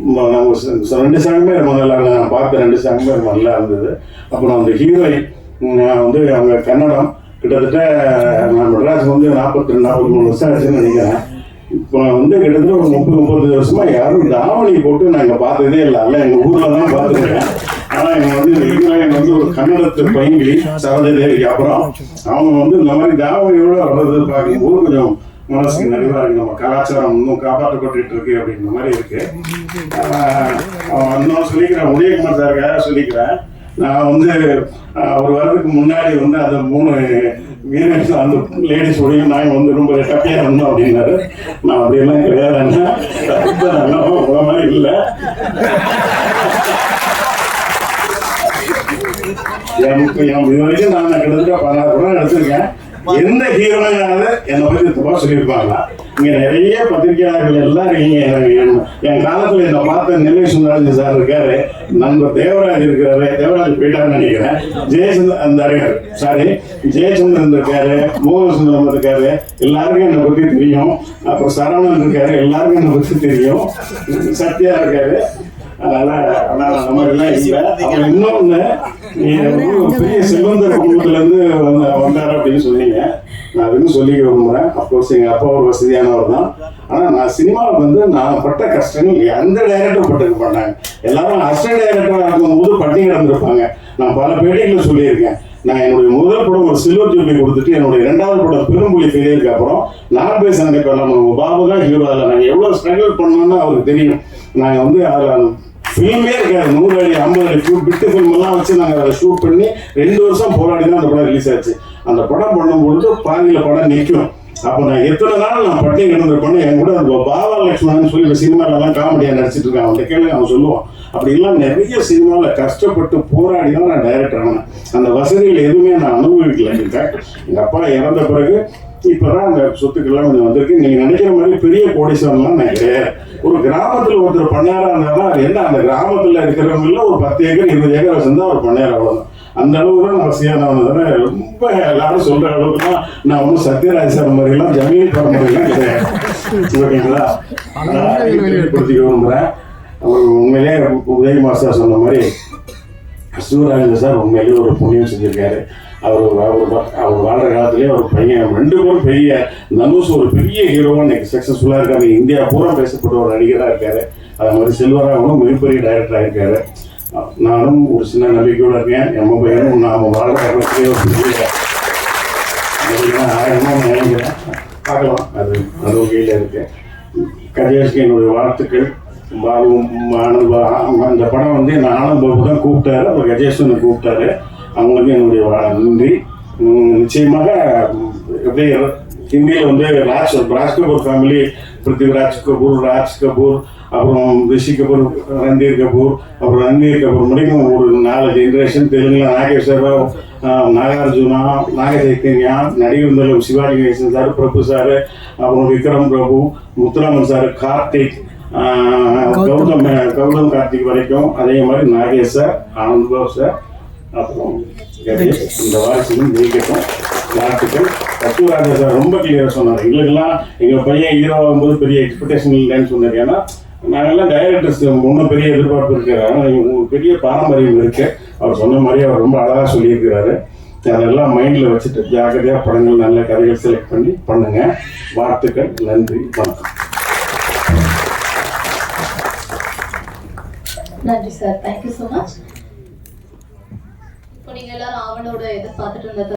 [SPEAKER 5] 2 சாங்குமே ரொம்ப நல்லா இருந்தது, நான் பார்த்த 2 சாங்குமே ரொம்ப நல்லா இருந்தது. அப்புறம் அந்த ஹீரோயின் வந்து அவங்க கன்னடம், கிட்டத்தட்ட நான் மெட்ராஸ் வந்து 42-43 வருஷம் ஆச்சுன்னு நினைக்கிறேன். இப்போ வந்து கிட்டத்தட்ட ஒரு 30-35 வருஷமா யாரும் தாவணி போட்டு நாங்கள் பார்த்ததே இல்லை. அல்ல எங்கள் ஊரில் தான் பார்த்துருக்கேன். ஆனால் எங்கள் வந்து ஹீரோயின் வந்து ஒரு கன்னடத்து பையன்கிளி சரோஜதேவி. அப்புறம் அவங்க வந்து இந்த மாதிரி தாவணியோட வர்றது பார்க்கும்போது கொஞ்சம் மனசுக்கு நிறைவாக இருக்கு. நம்ம கலாச்சாரம் இன்னும் காப்பாற்றப்பட்டு இருக்கு அப்படின்ற மாதிரி இருக்கு. இன்னும் சொல்லிக்கிறேன், உதயகுமார் சாருக்காக சொல்லிக்கிறேன். நான் வந்து ஒரு வாரத்துக்கு முன்னாடி வந்து அந்த 3 வீரர்ஸ் அந்த லேடிஸ் உடையும் நாங்கள் வந்து ரொம்ப ஹாப்பியாக இருந்தோம் அப்படின்னாரு. நான் அப்படியெல்லாம் கிடையாதுன்னா உங்களை மாதிரி இல்லை. இது வரைக்கும் நான் கிட்டத்தட்ட 16 படம் எடுத்திருக்கேன். எந்த ஹீரோனாவது என்னை பற்றி தப்பாக சொல்லியிருப்பாங்களா? இங்கே நிறைய பத்திரிகையாளர்கள் எல்லாம் இருக்கீங்க. என் காலத்தில் என்னை பார்த்த நெல்லை சுந்தரராஜன் சார் இருக்காரு, நண்பர் தேவராஜ் இருக்கிறாரு, தேவராஜ் போயிட்டாருன்னு நினைக்கிறேன், ஜெயச்சந்திரன் இருக்காரு, மோகன் சுந்தரம் இருக்காரு, எல்லாருக்கும் என்னை பற்றி தெரியும். அப்புறம் சரவணன் இருக்காரு, எல்லாருக்கும் என்னை பற்றி தெரியும். சத்யா இருக்காரு. அதனால நம்ம எல்லாம் இல்லை. அப்புறம் இன்னொன்று, பெரிய செல்வந்தர் குடும்பத்திலேருந்து வந்தார் அப்படின்னு சொன்னீங்க. நான் அதுன்னு சொல்லிக்க விரும்புகிறேன். அப்கோர்ஸ் எங்கள் அப்பா ஒரு வசதியானவர் தான். ஆனால் நான் சினிமாவுக்கு வந்து நான் பட்ட கஷ்டங்கள் எந்த டைரக்டர் பட்டுக்க மாட்டாங்க. எல்லாரும் அசிஸ்டன்ட் டைரக்டராக இருக்கும்போது பட்டி கிடந்திருப்பாங்க. நான் பல பேட்டிகளில் சொல்லியிருக்கேன். நான் என்னுடைய முதல் படம் ஒரு சில்வர் ஜூப்ளி கொடுத்துட்டு என்னுடைய 2வது படம் பெரும்புலி ஃபெயிலியருக்கு அப்புறம் நான் பேச நினைப்பேன் பாபு தான் ஹீரோ. அதில் நாங்கள் எவ்வளோ ஸ்ட்ரகிள் பண்ணோம்னு அவருக்கு தெரியும். நாங்கள் வந்து அதில் ஃபில்மே இருக்காது, 100 அடி 50 அடி பிட்டு ஃபில்ம் எல்லாம் வச்சு நாங்கள் அதை ஷூட் பண்ணி 2 வருஷம் போராடி தான் அந்த படம் ரிலீஸ் ஆச்சு. அந்த படம் பண்ணும்பொழுது பாதியில் படம் நிற்கும். அப்போ நான் எத்தனை நாள் நான் பட்டி கிடந்திருப்பேன்னு என் கூட பாபா லட்சுமணன் சொல்லி சினிமாலெல்லாம் காமெடியாக நடிச்சிட்டு இருக்கான். அவன் கேள்வி அவன் சொல்லுவான். அப்படிலாம் நிறைய சினிமாவில் கஷ்டப்பட்டு போராடி தான் நான் டைரக்டர் ஆனேன். அந்த வசதிகள் எதுவுமே நான் அனுபவிக்கல. எங்கள் அப்பா இறந்த பிறகு இப்போதான் அந்த சொத்துக்கள்லாம் கொஞ்சம் வந்திருக்கு. நீங்கள் நினைக்கிற மாதிரி பெரிய கோடீஸ்வரன்லாம் நான் கிடையாது. ஒரு கிராமத்தில் ஒருத்தர் பண்ணையாரா இருந்தாலும் அது என்ன, அந்த கிராமத்தில் இருக்கிறவங்கள ஒரு 10 ஏக்கர் 20 ஏக்கர் வச்சிருந்தா ஒரு பண்ணையார் அவ்வளோதான். அந்த அளவுக்கு தான் நான் வசதியானவன. ரொம்ப எல்லாரும் சொல்ற அளவுக்கு தான் நான் ஒன்றும் சத்யராஜ் சார் மாதிரிலாம் ஜமீன் போற மாதிரிலாம் கிடையாது. ஓகேங்களா? வெளிப்படுத்திக்க விரும்புகிறேன். அவர் உண்மையிலே உதய மாஸ்டர் சொன்ன மாதிரி சிவராஜன் சார் உண்மையிலேயே ஒரு புண்ணியம் செஞ்சிருக்காரு. அவர் வாழ்ற காலத்திலேயே ஒரு பையன் 2 பேரும் பெரிய தனுஷ் ஒரு பெரிய ஹீரோவாக இன்னைக்கு சக்ஸஸ்ஃபுல்லாக இருக்காரு. இந்தியா பூரா பேசப்பட்ட ஒரு நடிகராக இருக்காரு. அது மாதிரி செல்வராகவும் மிகப்பெரிய டைரக்டராக இருக்காரு. நானும் ஒரு சின்ன நம்பிக்கையோடு இருக்கேன். நம்ம பையனும் நாம் வாழ்ற காலத்திலேயே ஒரு பெரிய 1000 நினைக்கிறேன். பார்க்கலாம், அது வகையில் இருக்கு. கஜேஷ்க்கு என்னுடைய வாழ்த்துக்கள். பாபு அந்த படம் வந்து என்ன ஆனந்த் பாபு தான் கூப்பிட்டாரு, அவர் கஜேஷ் கூப்பிட்டாரு. அவங்களுக்கு என்னுடைய நன்றி. நிச்சயமாக எப்படி ஹிந்தியில் வந்து ராஜ் கபூர் ஃபேமிலி, பிருத்திவிராஜ் கபூர், ராஜ் கபூர், அப்புறம் ரிஷி கபூர், ரந்தீர் கபூர், அப்புறம் ரன்வீர் கபூர் முடிக்கும் ஒரு 4 ஜென்ரேஷன். தெலுங்குல நாகேஸ்வரராவ், நாகார்ஜுனா, நாக சைத்தன்யா, நடிகர் சிவாஜி கணேசன் சார், பிரபு சார், அப்புறம் விக்ரம் பிரபு, முத்துராமன் சார், கார்த்திக், கௌதம் கார்த்திக் வரைக்கும். அதே மாதிரி நாகேஷ் சார், ஆனந்த் பாபு சார், அப்புறம் இந்த வாரிசுகளும் ஜெயிக்கட்டும். வாழ்த்துக்கள். சத்யராஜா சார் ரொம்ப கிளியராக சொன்னார். எங்களுக்கெல்லாம் எங்கள் பையன் ஹீரோ ஆகும்போது பெரிய எக்ஸ்பெக்டேஷன் இல்லைன்னு சொன்னார். ஏன்னா நாங்கள்லாம் டைரக்டர்ஸ் ஒன்றும் பெரிய எதிர்பார்ப்பு இருக்கிறாங்க. உங்களுக்கு பெரிய பாரம்பரியம் இருக்கு. அவர் சொன்ன மாதிரி அவர் ரொம்ப அழகாக சொல்லியிருக்கிறாரு. அதெல்லாம் மைண்டில் வச்சுட்டு ஜாக்கிரதையாக படங்கள் நல்ல கதைகள் செலக்ட் பண்ணி பண்ணுங்க. வாழ்த்துக்கள். நன்றி, வணக்கம்.
[SPEAKER 3] நன்றி சார், தேங்க்யூ ஸோ மச். இப்போ நீங்கள் எல்லாரும் அவனோட எதிர்பார்த்துட்டு இருந்த